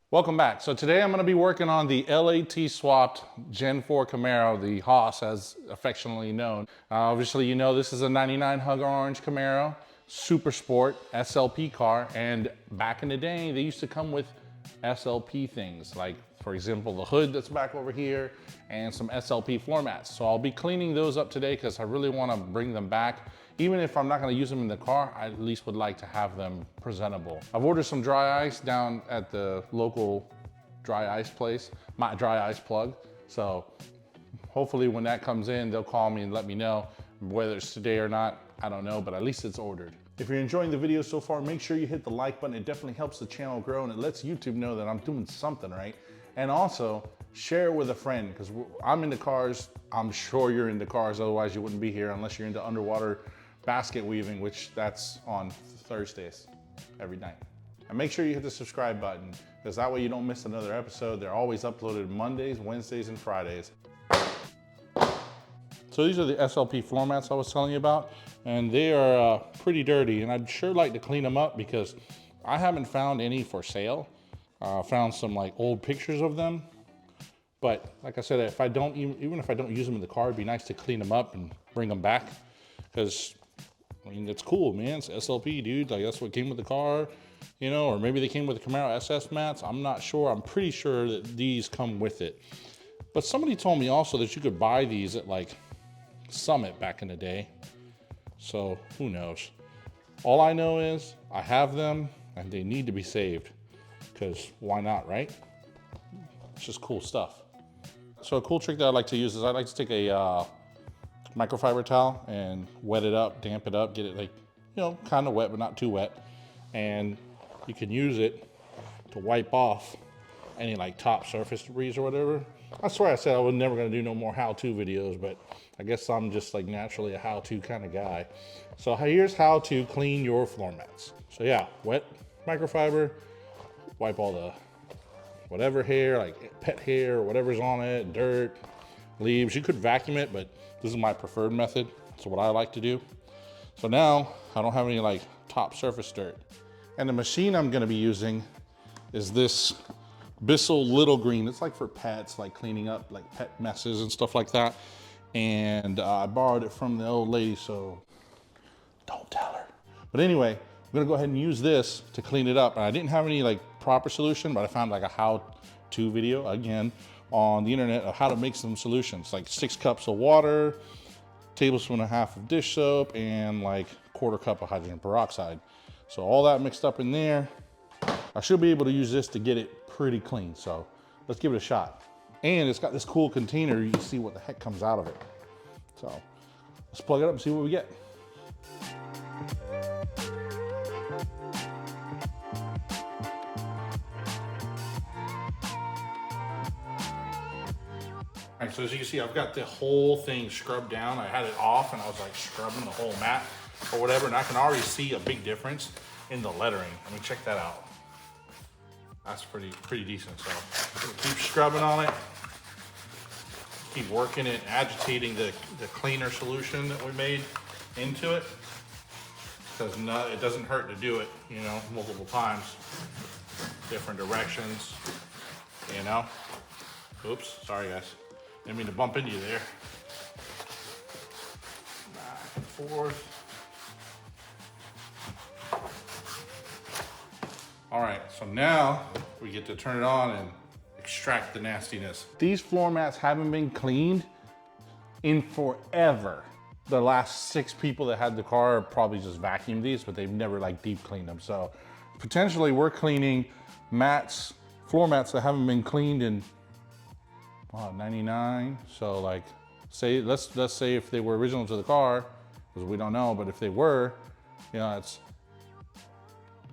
Welcome back. So today I'm going to be working on the L8T swapped Gen 4 Camaro, the HOSS as affectionately known. Obviously you know this is a 99 Hug Orange Camaro, super sport, SLP car, and back in the day they used to come with SLP things, like for example the hood that's back over here and some SLP Floor Mats. So I'll be cleaning those up today because I really want to bring them back. Even if I'm not going to use them in the car, I at least would like to have them presentable. I've ordered some dry ice down at the local dry ice place, my dry ice plug. So hopefully when that comes in, they'll call me and let me know. Whether it's today or not, I don't know, but at least it's ordered. If you're enjoying the video so far, make sure you hit the like button. It definitely helps the channel grow and it lets YouTube know that I'm doing something right. And also share with a friend, because I'm into cars. I'm sure you're into cars, otherwise you wouldn't be here unless you're into underwater basket weaving, which that's on Thursdays every night. And make sure you hit the subscribe button, because that way you don't miss another episode. They're always uploaded Mondays, Wednesdays, and Fridays. So these are the SLP floor mats I was telling you about, and they are pretty dirty, and I'd sure like to clean them up because I haven't found any for sale. Found some like old pictures of them, but like I said, if I don't even if I don't use them in the car, it'd be nice to clean them up and bring them back, because I mean, it's cool, man. It's SLP, dude. Like, that's what came with the car, you know, or maybe they came with the Camaro SS mats. I'm not sure. I'm pretty sure that these come with it. But somebody told me also that you could buy these at like Summit back in the day. So who knows? All I know is I have them and they need to be saved, because why not, right? It's just cool stuff. So a cool trick that I like to use is I like to take a microfiber towel and wet it up, damp it up, get it like, you know, kind of wet, but not too wet. And you can use it to wipe off any like top surface debris or whatever. I swear I said I was never gonna do no more how-to videos, but I guess I'm just like naturally a how-to kind of guy. So here's how to clean your floor mats. So yeah, wet microfiber, wipe all the whatever hair, like pet hair or whatever's on it, dirt, leaves. You could vacuum it, but this is my preferred method. It's what I like to do. So now I don't have any like top surface dirt. And the machine I'm gonna be using is this Bissell Little Green. It's like for pets, like cleaning up like pet messes and stuff like that. And I borrowed it from the old lady, so don't tell her. But anyway, I'm gonna go ahead and use this to clean it up. And I didn't have any like proper solution, but I found like a how-to video again on the internet of how to make some solutions, like 6 cups of water, tablespoon and a half of dish soap, and like 1/4 cup of hydrogen peroxide. So all that mixed up in there. I should be able to use this to get it pretty clean. So let's give it a shot. And it's got this cool container. You can see what the heck comes out of it. So let's plug it up and see what we get. All right, so as you can see, I've got the whole thing scrubbed down. I had it off and I was like scrubbing the whole mat or whatever, and I can already see a big difference in the lettering. I mean, check that out. That's pretty decent. So keep scrubbing on it, keep working it, agitating the cleaner solution that we made into it, because it doesn't hurt to do it, you know, multiple times, different directions, you know. Oops, sorry guys. Didn't mean to bump into you there. Back and forth. All right, so now we get to turn it on and extract the nastiness. These floor mats haven't been cleaned in forever. The last 6 people that had the car probably just vacuumed these, but they've never like deep cleaned them. So potentially we're cleaning mats, floor mats that haven't been cleaned in 99. So like, say let's say if they were original to the car, because we don't know, but if they were, you know, it's,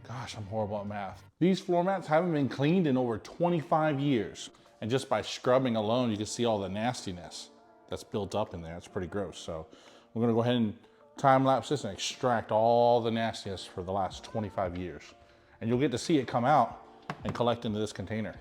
gosh, I'm horrible at math. These floor mats haven't been cleaned in over 25 years. And just by scrubbing alone, you can see all the nastiness that's built up in there. It's pretty gross. So we're gonna go ahead and time lapse this and extract all the nastiness for the last 25 years. And you'll get to see it come out and collect into this container.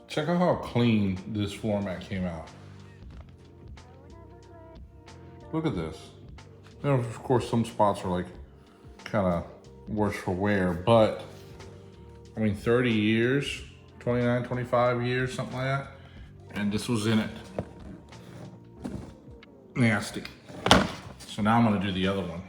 Check out how clean this floor mat came out. Look at this. You know, of course, some spots are like kind of worse for wear, but I mean, 30 years, 29, 25 years, something like that. And this was in it. Nasty. So now I'm gonna do the other one.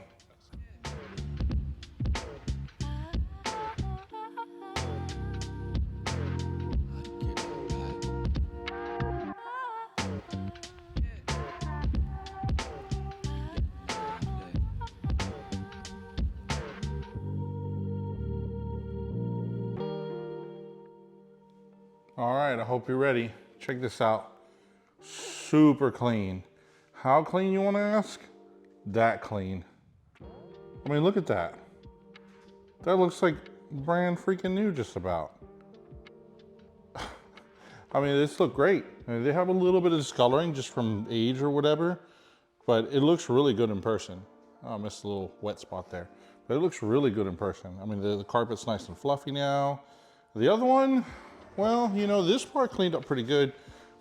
All right, I hope you're ready. Check this out. Super clean. How clean, you want to ask? That clean. I mean, look at that. That looks like brand freaking new just about. I mean, this look great. I mean, they have a little bit of discoloring just from age or whatever, but it looks really good in person. Oh, I missed a little wet spot there. But it looks really good in person. I mean, the carpet's nice and fluffy now. The other one, well, you know, this part cleaned up pretty good,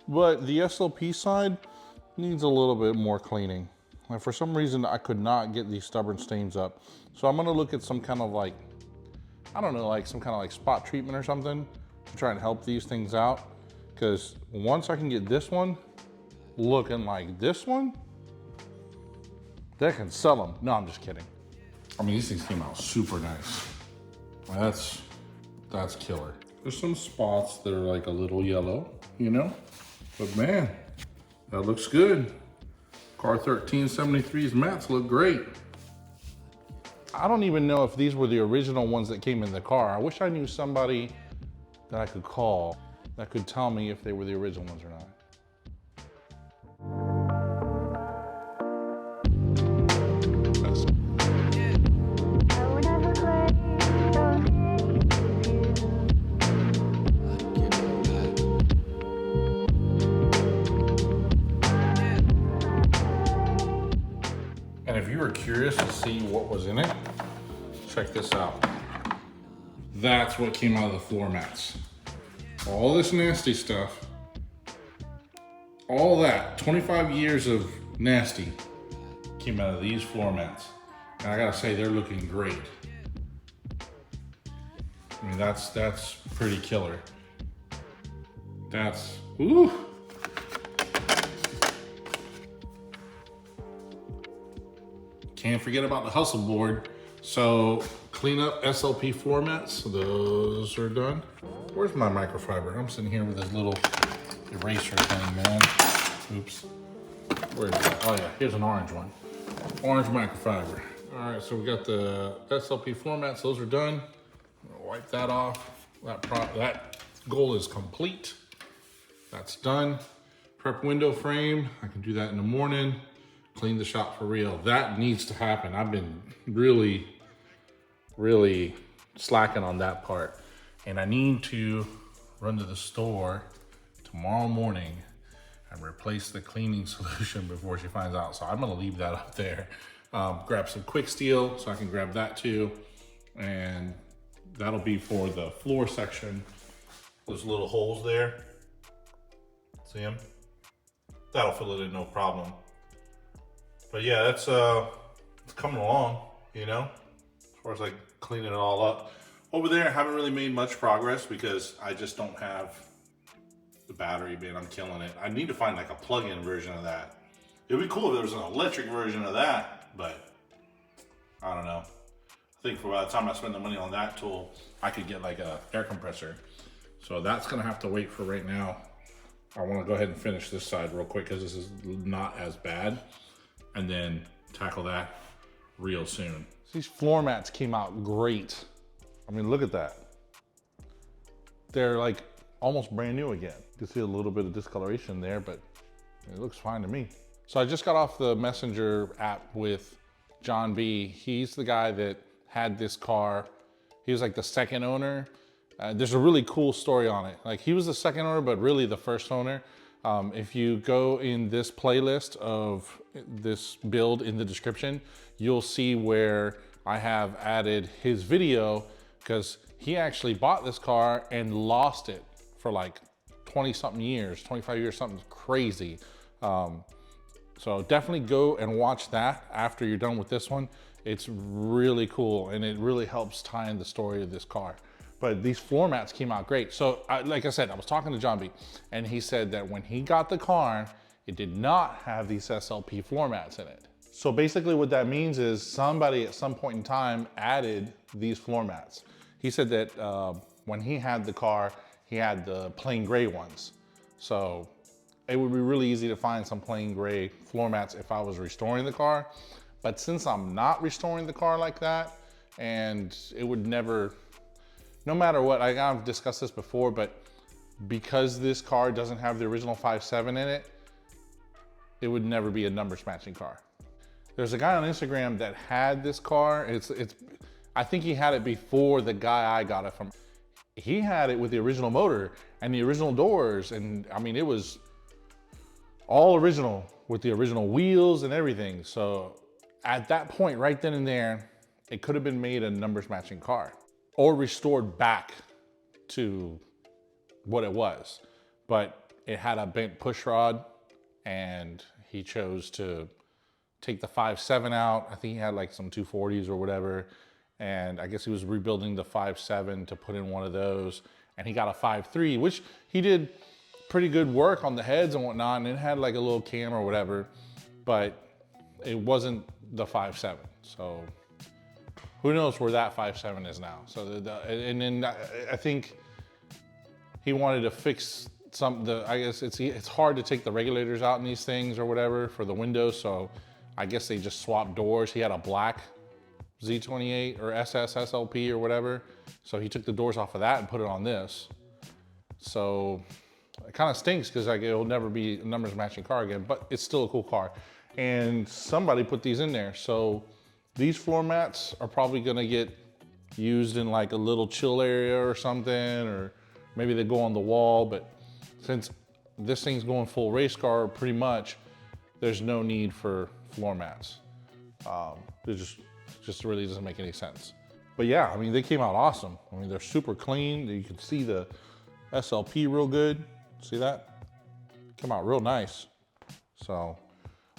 but the SLP side needs a little bit more cleaning. And for some reason, I could not get these stubborn stains up. So I'm gonna look at some kind of like, I don't know, like some kind of like spot treatment or something to try and help these things out. Because once I can get this one looking like this one, they can sell them. No, I'm just kidding. I mean, these things came out super nice. That's killer. There's some spots that are like a little yellow, you know? But man, that looks good. Car 1373's mats look great. I don't even know if these were the original ones that came in the car. I wish I knew somebody that I could call that could tell me if they were the original ones or not. And if you were curious to see what was in it, check this out. That's what came out of the floor mats. All this nasty stuff, all that, 25 years of nasty came out of these floor mats. And I gotta say, they're looking great. I mean, that's pretty killer. That's, ooh. Can't forget about the hustle board. So clean up SLP Floor Mats, those are done. Where's my microfiber? I'm sitting here with this little eraser thing, man. Oops. Where is that? Oh yeah, here's an orange one. Orange microfiber. All right, so we got the SLP Floor Mats, those are done. Wipe that off. That goal is complete. That's done. Prep window frame, I can do that in the morning. Clean the shop for real. That needs to happen. I've been really slacking on that part. And I need to run to the store tomorrow morning and replace the cleaning solution before she finds out. So I'm gonna leave that up there. Grab some quick steel so I can grab that too. And that'll be for the floor section. Those little holes there. See them? That'll fill it in, no problem. But yeah, it's coming along, you know, as far as like cleaning it all up. Over there, I haven't really made much progress because I just don't have the battery bin. I'm killing it. I need to find like a plug-in version of that. It'd be cool if there was an electric version of that, but I don't know. I think for by the time I spend the money on that tool, I could get like a air compressor. So that's gonna have to wait for right now. I wanna go ahead and finish this side real quick because this is not as bad. And then tackle that real soon. These floor mats came out great. I mean, look at that. They're like almost brand new again. You can see a little bit of discoloration there, but it looks fine to me. So I just got off the Messenger app with John B. He's the guy that had this car. He was like the second owner. There's a really cool story on it. Like he was the second owner, but really the first owner. If you go in this playlist of this build in the description, you'll see where I have added his video because he actually bought this car and lost it for like 20 something years, 25 years, something crazy. So definitely go and watch that after you're done with this one. It's really cool, and it really helps tie in the story of this car. But these floor mats came out great. So like I said, I was talking to John B, and he said that when he got the car, it did not have these SLP floor mats in it. So basically what that means is somebody at some point in time added these floor mats. He said that when he had the car, he had the plain gray ones. So it would be really easy to find some plain gray floor mats if I was restoring the car. But since I'm not restoring the car like that, and it would never, no matter what, I've discussed this before, but because this car doesn't have the original 5.7 in it, it would never be a numbers matching car. There's a guy on Instagram that had this car. I think he had it before the guy I got it from. He had it with the original motor and the original doors, and I mean, it was all original with the original wheels and everything. So at that point, right then and there, it could have been made a numbers matching car or restored back to what it was. But it had a bent push rod, and he chose to take the 5.7 out. I think he had like some 240s or whatever. And I guess he was rebuilding the 5.7 to put in one of those. And he got a 5.3, which he did pretty good work on the heads and whatnot. And it had like a little cam or whatever, but it wasn't the 5.7. So who knows where that 5.7 is now. So and then I think he wanted to fix I guess it's hard to take the regulators out in these things or whatever for the windows. So I guess they just swapped doors. He had a black Z28 or SS SLP or whatever. So he took the doors off of that and put it on this. So it kind of stinks because like it'll never be a numbers matching car again, but it's still a cool car. And somebody put these in there. So these floor mats are probably gonna get used in like a little chill area or something, or maybe they go on the wall. But since this thing's going full race car pretty much, there's no need for floor mats. It just really doesn't make any sense. But yeah, I mean, they came out awesome. I mean, they're super clean. You can see the SLP real good. See that? Come out real nice. So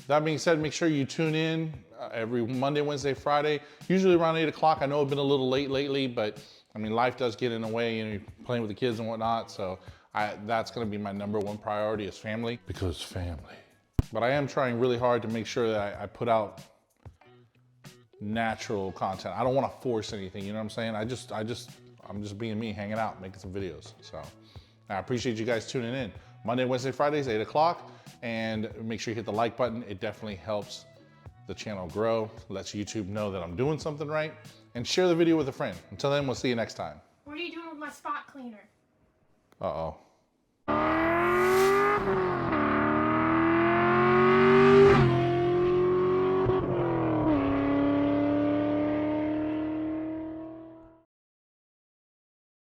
that being said, make sure you tune in every Monday, Wednesday, Friday, usually around 8 o'clock. I know I've been a little late lately, but I mean, life does get in the way, you know, you're playing with the kids and whatnot. So that's gonna be my #1 priority is family, because family. But I am trying really hard to make sure that I put out natural content. I don't want to force anything, you know what I'm saying? I'm just being me, hanging out, making some videos. So I appreciate you guys tuning in. Monday, Wednesday, Fridays, 8 o'clock. And make sure you hit the like button. It definitely helps the channel grow, lets YouTube know that I'm doing something right, and share the video with a friend. Until then, we'll see you next time. What are you doing with my spot cleaner? Uh-oh.